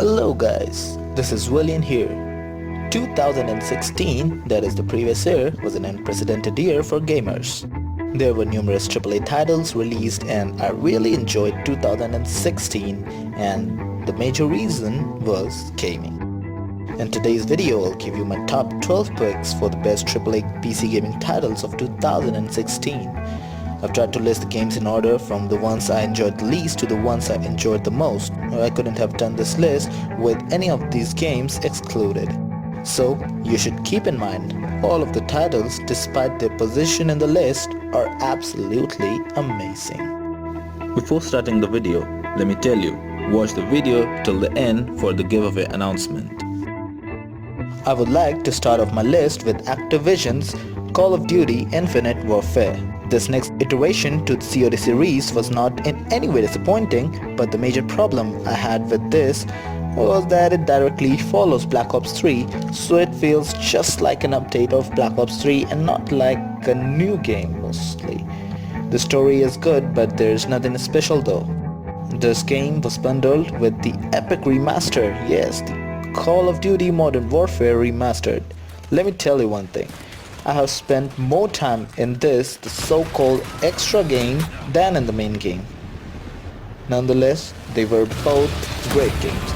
Hello guys, this is William here. 2016, that is the previous year, was an unprecedented year for gamers. There were numerous AAA titles released and I really enjoyed 2016 and the major reason was gaming. In today's video, I'll give you my top 12 picks for the best AAA PC gaming titles of 2016. I've tried to list the games in order from the ones I enjoyed the least to the ones I enjoyed the most. I couldn't have done this list with any of these games excluded. So, you should keep in mind, all of the titles, despite their position in the list, are absolutely amazing. Before starting the video, let me tell you, watch the video till the end for the giveaway announcement. I would like to start off my list with Activision's Call of Duty Infinite Warfare. This next iteration to the COD series was not in any way disappointing, but the major problem I had with this was that it directly follows Black Ops 3, so it feels just like an update of Black Ops 3 and not like a new game mostly. The story is good, but there's nothing special though. This game was bundled with the epic remaster, yes, the Call of Duty Modern Warfare Remastered. Let me tell you one thing. I have spent more time in this, the so-called extra game, than in the main game. Nonetheless, they were both great games.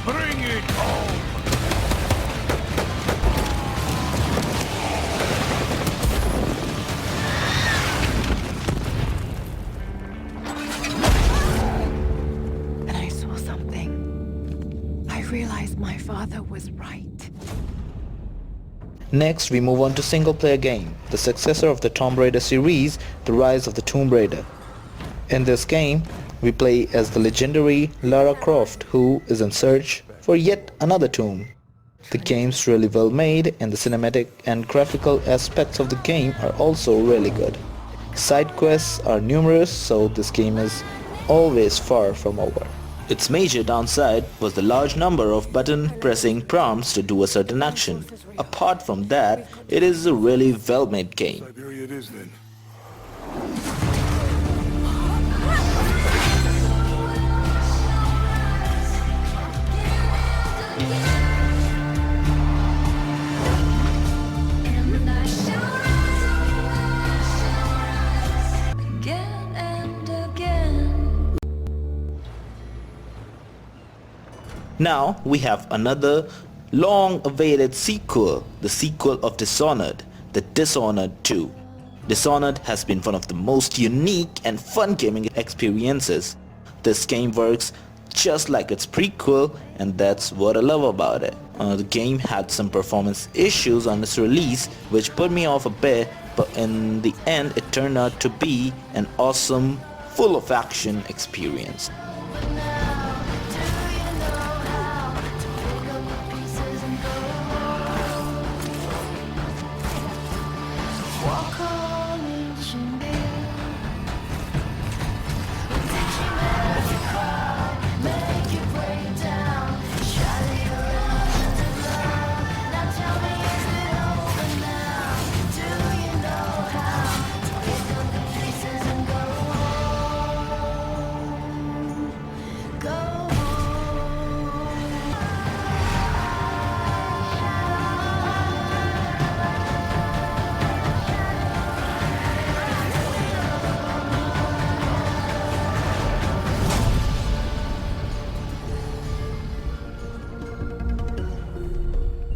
Bring it home! Realized my father was right. Next, we move on to single-player game, the successor of the Tomb Raider series, The Rise of the Tomb Raider. In this game, we play as the legendary Lara Croft, who is in search for yet another tomb. The game's really well made and the cinematic and graphical aspects of the game are also really good. Side quests are numerous, so this game is always far from over. Its major downside was the large number of button-pressing prompts to do a certain action. Apart from that, it is a really well-made game. Siberia it is then. Now we have another long-awaited sequel, the sequel of Dishonored, the Dishonored 2. Dishonored has been one of the most unique and fun gaming experiences. This game works just like its prequel and that's what I love about it. The game had some performance issues on its release which put me off a bit, but in the end it turned out to be an awesome, full of action experience.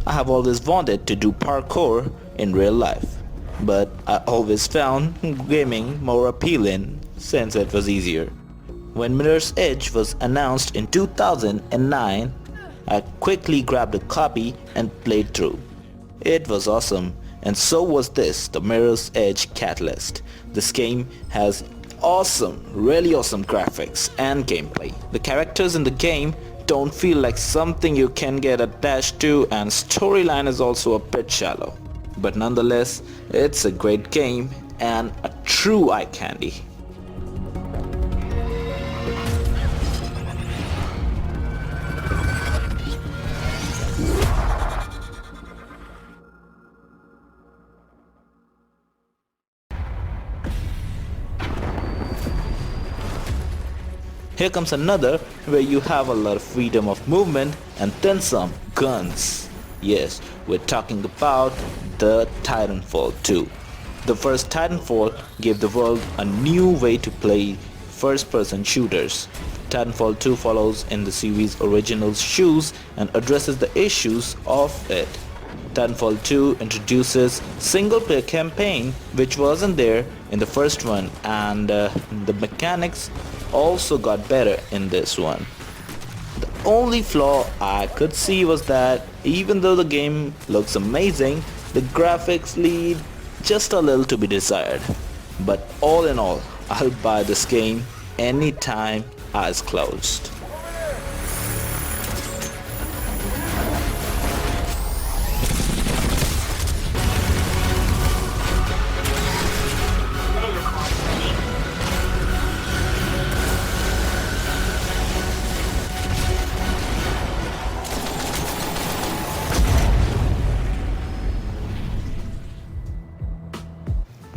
I have always wanted to do parkour in real life, but I always found gaming more appealing since it was easier. When Mirror's Edge was announced in 2009, I quickly grabbed a copy and played through. It was awesome, and so was this, the Mirror's Edge Catalyst. This game has awesome, really awesome graphics and gameplay. The characters in the game don't feel like something you can get attached to and storyline is also a bit shallow. But nonetheless, it's a great game and a true eye candy. Here comes another where you have a lot of freedom of movement and then some guns. Yes, we're talking about the Titanfall 2. The first Titanfall gave the world a new way to play first-person shooters. Titanfall 2 follows in the series' original shoes and addresses the issues of it. Titanfall 2 introduces single-player campaign, which wasn't there in the first one, and the mechanics also got better in this one. The only flaw I could see was that even though the game looks amazing, the graphics leave just a little to be desired. But all in all, I'll buy this game anytime, eyes closed.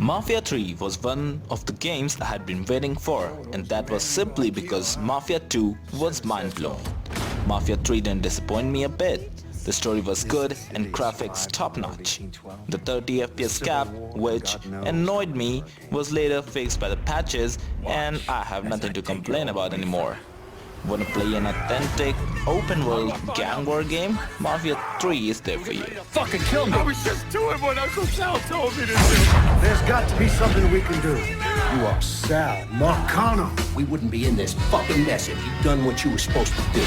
Mafia 3 was one of the games I had been waiting for, and that was simply because Mafia 2 was mind-blowing. Mafia 3 didn't disappoint me a bit. The story was good and graphics top-notch. The 30 FPS cap, which annoyed me, was later fixed by the patches, and I have nothing to complain about anymore. Want to play an authentic, open-world gang war game? Mafia 3 is there for you. Fucking kill me! I was just doing what Uncle Sal told me to do! There's got to be something we can do. You are Sal Marcano. We wouldn't be in this fucking mess if you'd done what you were supposed to do.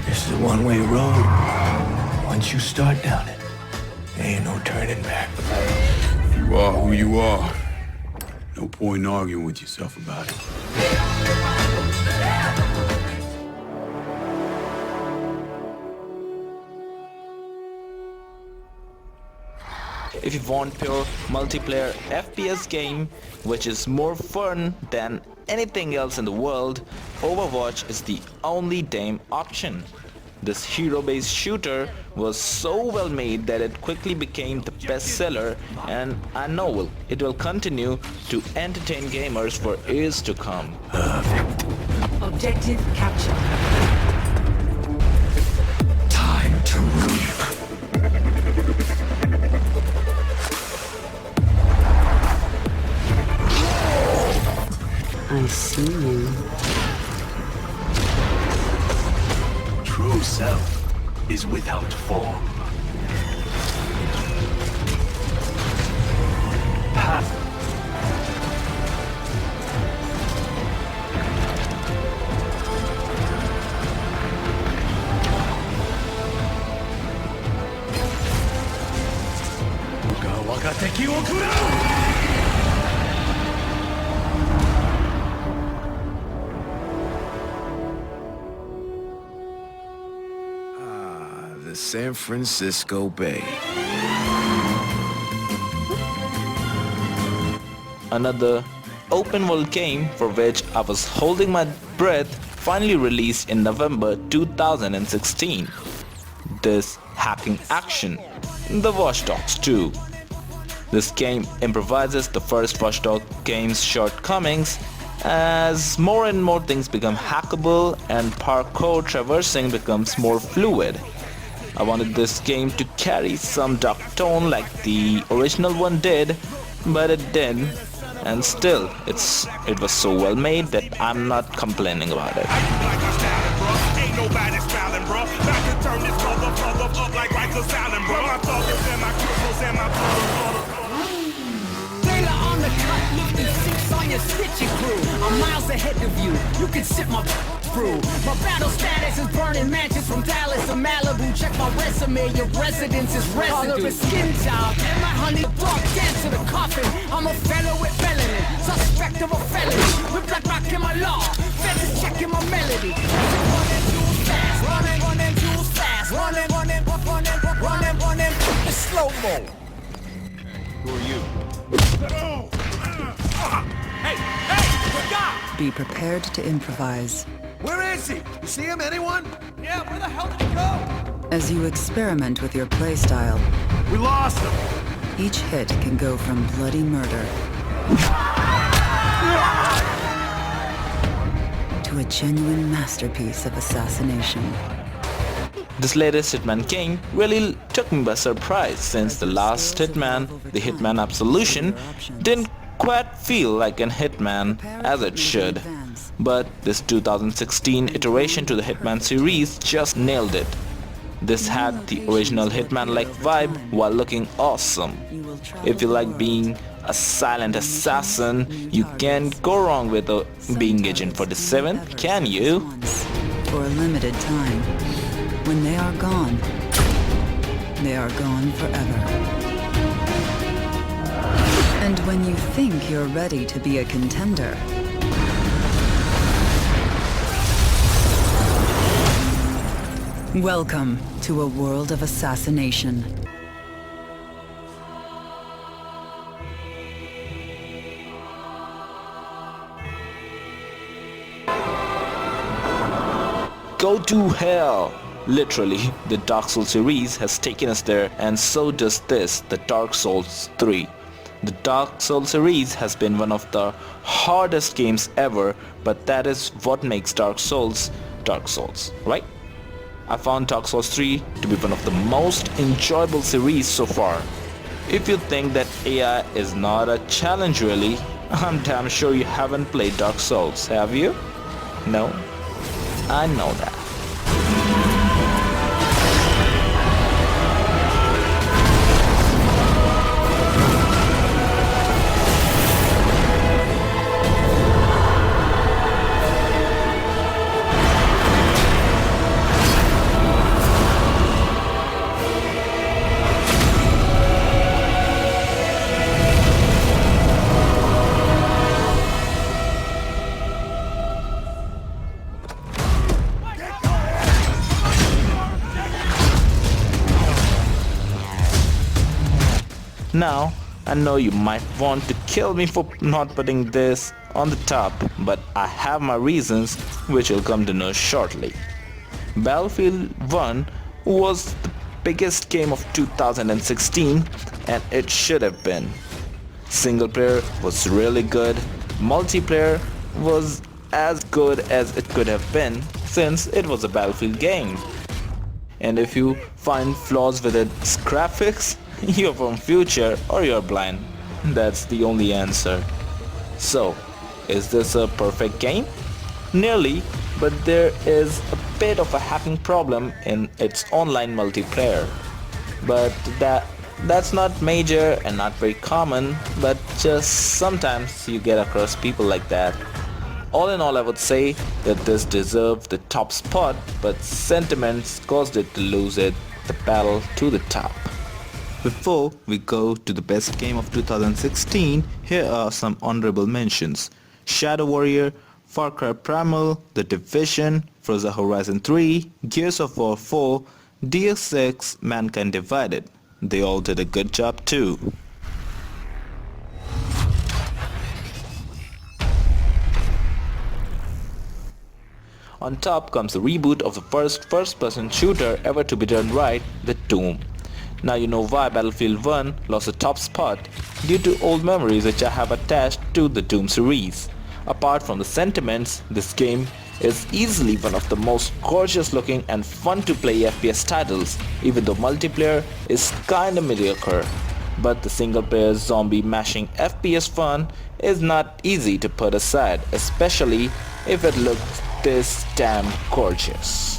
This is a one-way road. Once you start down it, there ain't no turning back. You are who you are. No point in arguing with yourself about it. If you want pure multiplayer FPS game, which is more fun than anything else in the world, Overwatch is the only damn option. This hero-based shooter was so well made that it quickly became the bestseller, and I know it will continue to entertain gamers for years to come. Objective capture. Time to reap. I see you. True self is without form. Path. The San Francisco Bay. Another open world game for which I was holding my breath finally released in November 2016. This hacking action, the Watchdogs 2. This game improvises the first Watchdog game's shortcomings as more and more things become hackable and parkour traversing becomes more fluid. I wanted this game to carry some dark tone like the original one did, but it didn't, and still it was so well made that I'm not complaining about it. Ain't nobody smiling, bro. About to turn this mother up like rice or salad, bro. My thuggers and my cripples and my Taylor on the cut, lifting six on your stitching crew. I'm miles ahead of you. You can sit my through. My battle status is burning mansions from Dallas to Malibu. Check my resume, your residence is residue. Call her a skin job, and my honey dog dance to the coffin. I'm a fellow with felony, suspect of a felony. With black rock in my law, feds checking my melody. Running too fast, running too fast, running, it's slow-mo. Who are you? Hey, forgot! Be prepared to improvise. Where is is he? You see him, anyone? Yeah, where the hell did he go? As you experiment with your playstyle, We lost him. each hit can go from bloody murder to a genuine masterpiece of assassination. This latest Hitman game really took me by surprise since the last Hitman, the Hitman Absolution, didn't quite feel like an Hitman as it should. But this 2016 iteration to the Hitman series just nailed it. This had the original Hitman-like vibe while looking awesome. If you like being a silent assassin, you can't go wrong with being Agent 47, can you? For a limited time. When they are gone forever. And when you think you're ready to be a contender, welcome to a world of assassination. Go to hell! Literally, the Dark Souls series has taken us there, and so does this, the Dark Souls 3. The Dark Souls series has been one of the hardest games ever, but that is what makes Dark Souls, right? I found Dark Souls 3 to be one of the most enjoyable series so far. If you think that AI is not a challenge really, I'm damn sure you haven't played Dark Souls, have you? No? I know that. Now, I know you might want to kill me for not putting this on the top, but I have my reasons which you'll come to know shortly. Battlefield 1 was the biggest game of 2016 and it should have been. Single player was really good, multiplayer was as good as it could have been since it was a Battlefield game. And if you find flaws with its graphics, you're from future or you're blind. That's the only answer. So, is this a perfect game? Nearly, but there is a bit of a hacking problem in its online multiplayer. But that's not major and not very common, but just sometimes you get across people like that. All in all, I would say that this deserved the top spot, but sentiments caused it to lose the battle to the top. Before we go to the best game of 2016, here are some honorable mentions. Shadow Warrior, Far Cry Primal, The Division, Forza Horizon 3, Gears of War 4, DS6, Mankind Divided. They all did a good job too. On top comes the reboot of the first-person shooter ever to be done right, the Doom. Now you know why Battlefield 1 lost the top spot, due to old memories which I have attached to the Doom series. Apart from the sentiments, this game is easily one of the most gorgeous looking and fun to play FPS titles, even though multiplayer is kinda mediocre. But the single player zombie mashing FPS fun is not easy to put aside, especially if it looks this damn gorgeous.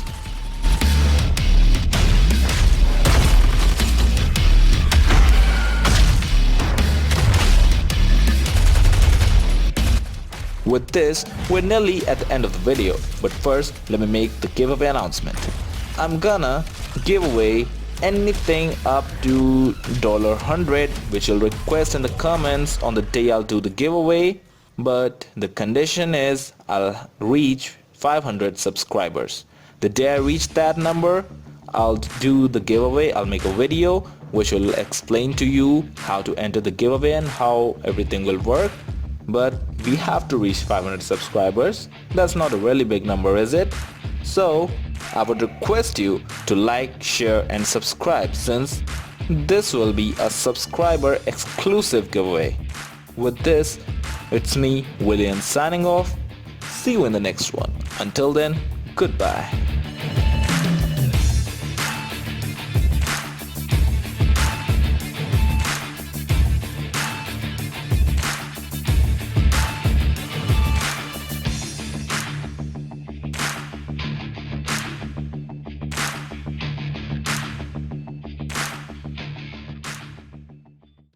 With this, we're nearly at the end of the video, but first let me make the giveaway announcement. I'm gonna give away anything up to $100 which you'll request in the comments on the day I'll do the giveaway, but the condition is I'll reach 500 subscribers. The day I reach that number, I'll do the giveaway. I'll make a video which will explain to you how to enter the giveaway and how everything will work. But we have to reach 500 subscribers. That's not a really big number, is it? So I would request you to like, share and subscribe, since this will be a subscriber exclusive giveaway. With this, it's me, William, signing off. See you in the next one. Until then, goodbye.